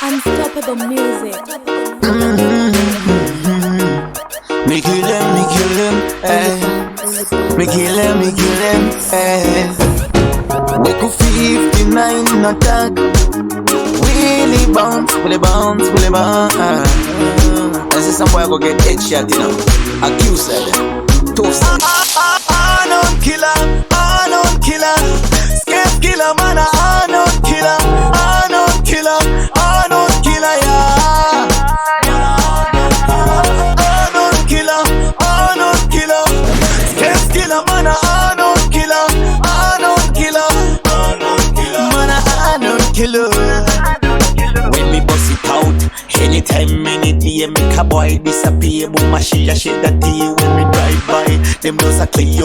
Unstoppable music. Me kill him, eh. Me kill him, eh. We could 59 attack. Willie bounce. I see some boy go get headshot, you know. Accused toast. Unknown killer. Scared killer, man, unknown killer, yeah. Unknown killer. Scared killer, man, unknown killer, man, unknown killer. When me bust it out, anytime, any day, make a boy disappear. But my shit that day when me drive by, them doors are clear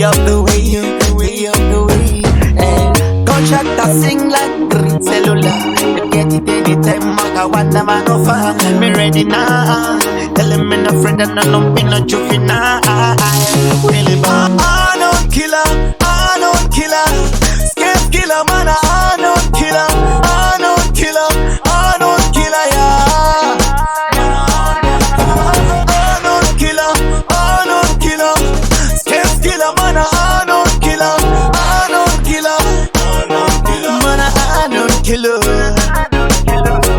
up the way. Gunshot that sing like green cellular. You get it anytime, I want them I go far. Me ready now. Tell them I'm no friend and no be no juvenile. Really bad. Unknown killer. Scared killer, man, unknown killer, yeah. Unknown killer. Scared killer, man, unknown killer, man, unknown killer.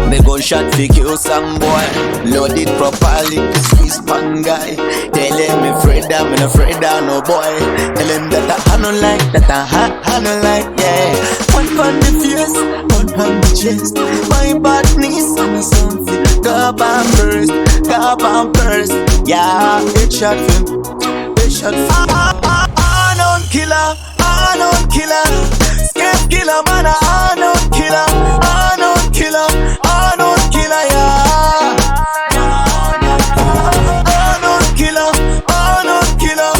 Me gunshot fi kill some boy, loaded properly, squeeze pan guy. Tell him me afraid I'm not afraid of no boy. Tell him that I don't like, yeah. One on the face, one on the chest. My badness on me something. Grab and burst, yeah. Headshot film. Unknown killer. Scared killer, man, unknown killer, yeah. Unknown killer.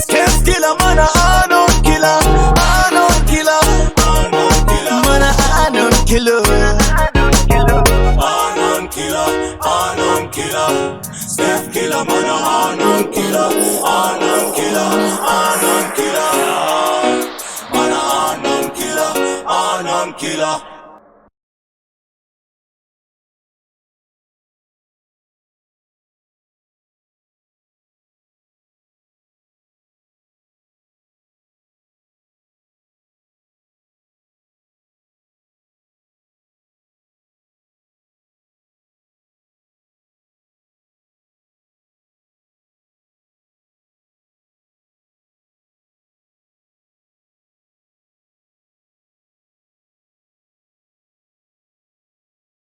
Scared killer, man, unknown killer, man, unknown killer. Unknown killer. Scared killer, man, unknown killer. Man, unknown killer.